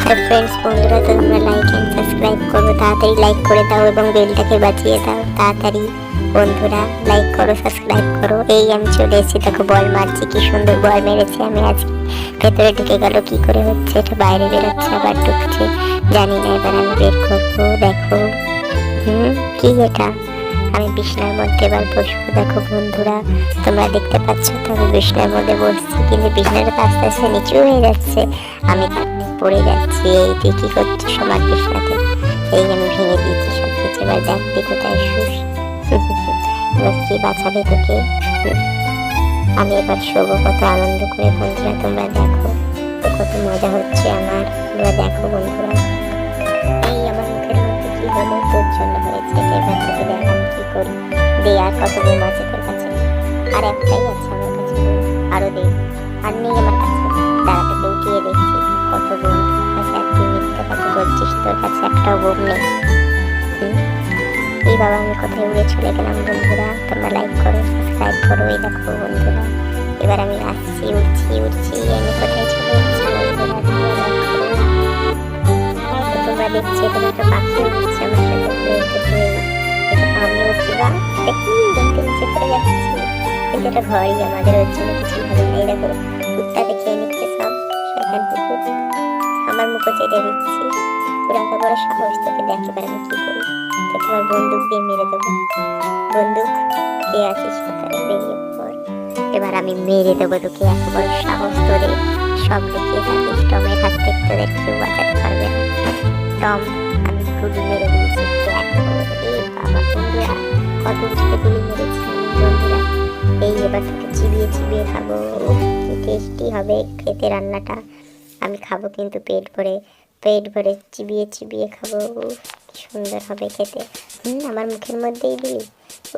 হ্যাঁ ফ্রেন্ডস, বন্ধুরা তোমরা লাইক এন্ড সাবস্ক্রাইব করো, তাড়াতাড়ি লাইক করে দাও এবং বেলটাকে বাজিয়ে দাও তাড়াতাড়ি। বন্ধুরা লাইক করো, সাবস্ক্রাইব করো। এই আমি চলে এসেছি, দেখো বল মারছি, কি সুন্দর বল মেরেছি আমি আজকে। ভেতরে ঢুকে গেল কি করে হচ্ছে, এটা বাইরে বেরোচ্ছে আবার ঢুকছে, জানি না, এবার আমি বের করবো। দেখো কি এটা, আমি বিছনার মধ্যে এবার বসবো। দেখো বন্ধুরা তোমরা দেখতে পাচ্ছ তো আমি বিছনার মধ্যে বসছি, কিন্তু বিছনাটা আস্তে আস্তে নিচু হয়ে যাচ্ছে, আমি পড়ে যাচ্ছি। এই তুই কি করছিস আমার বিছনাতে? এই আমি ভেঙে দিয়েছি সব কিছু। এবার দেখতে কোথায় শুস, এবার কি বাঁচাবে তোকে? আমি এবার শোবো কত আনন্দ করে। বন্ধুরা তোমরা দেখো তো কত মজা হচ্ছে আমার। তোমরা দেখো বন্ধুরা, এই আমার মুখের মধ্যে কি হলো, তোর জন্য হয়েছে। এবার তোকে দেখ আমি কি করি। দে, আর কত ঘুম আছে তোর কাছে? আর একটাই আছে আমার কাছে, আরো দে। আর নেই আমার কাছে, দাঁড়াটাকে উঠিয়ে দেখছি কত ঘুম আছে। আর তুই মিথ্যা কথা বলছিস, তোর কাছে একটাও ঘুম নেই। এই বাবা আমি কোথায় উড়ে চলে গেলাম। বন্ধুরা তোমরা লাইক করো, সাবস্ক্রাইব করো। এই দেখো বন্ধুরা এবার আমি আসছি, উঠছি উঠছি, আমি কোথায় চলে যাচ্ছি বন্ধুরা। তোমরা দেখছি এটা একটা পাখি উঠছে আমার সাথে ঘুরে ঘুরে। আমি উঠছি, বা এটা কি দেখতে নিচে পড়ে যাচ্ছি। কিন্তু এটা ঘরই আমাদের, ওর জন্য কিছু হবে না। এই দেখো কুত্তাকে খেয়ে নিচ্ছে সব, শয়তান কুকুর। আমার মুখে চেটে দিচ্ছি, তোর এত বড় সাহস, তোকে দেখ এবার আমি কি করি। তো তোমার বন্দুক দিয়ে মেরে দেবো। বন্দুক কে আছিস কোথায়, বেরিয়ে পড়। এবার আমি মেরে দেবো তোকে, এত বড় সাহস তোদের। সব লুকিয়ে থাকিস, টমের হাত থেকে তোদের কেউ বাঁচাতে পারবে না। টম আমি গুলি মেরে দিয়েছি, দেখো। এই বাবা বন্ধুরা কত উঁচুতে গুলি মেরেছি আমি বন্ধুরা। এই এবার তোকে চিবিয়ে চিবিয়ে খাবো, কি টেস্টি হবে খেতে রান্নাটা। আমি খাবো কিন্তু পেট ভরে, পেট ভরে চিবিয়ে চিবিয়ে খাবো। কি সুন্দর হবে খেতে। আমার মুখের মধ্যেই দিলি,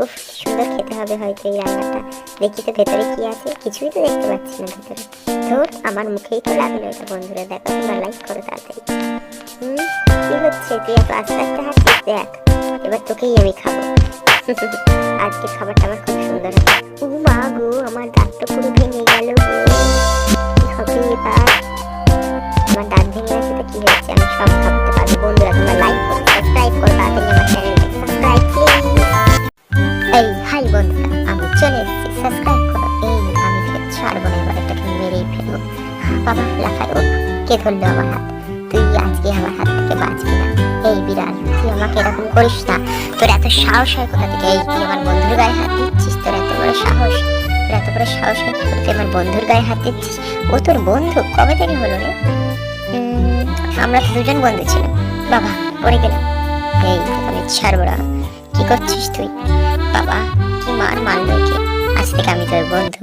উফ কি সুন্দর খেতে হবে হয়তো এই রান্নাটা। দেখি তো ভেতরে কি আছে, কিছুই তো দেখতে পাচ্ছি না ভেতরে। ধর আমার মুখেই তো লাগলো এটা। বন্ধুরা দেখো, তোমরা লাইক করো তাড়াতাড়ি। কি হচ্ছে, তুই এত আস্তে আস্তে হাঁটছিস, দেখ এবার তোকেই আমি খাবো। আজকে খাবারটা আমার খুব সুন্দর হবে। ও মা গো, আমার দাঁতটা পুরো ভেঙে গেল গো, কি হবে এবার? আমার দাঁত ভেঙে আছে তো কি হয়েছে, আমি সব ভাবতে পারবো। বন্ধুরা তোমরা লাইক করো, সাবস্ক্রাইব করো তাড়াতাড়ি আমার চ্যানেলটাকে, সাবস্ক্রাইব প্লিজ। এই হাই বন্ধুরা, আমি চলে এসেছি, সাবস্ক্রাইব করো। এই আমি ছাড়বো না, এবার এটাকে মেরেই ফেলবো। বাবা লাফাই, ও কে ধরলো আমার হাত? তুই আজকে আমার হাত থেকে বাঁচবি না। এই বিড়াল, তুই আমাকে এরকম করিস না, তোর এত সাহস হয় কোথা থেকে? এই তুই আমার বন্ধুর গায়ে হাত দিচ্ছিস, তোর এত বড় সাহস, তোর এত বড় সাহস হয় কি করে তুই আমার বন্ধুর গায়ে হাত দিচ্ছিস? ও তোর বন্ধু কবে থেকে হলো রে? আমরা তো দুজন বন্ধু ছিলাম। বাবা পড়ে গেলাম। এই আমি ছাড়বো না। কি করছিস তুই? বাবা কি মার মারলো, কি আজ থেকে আমি তোর বন্ধু।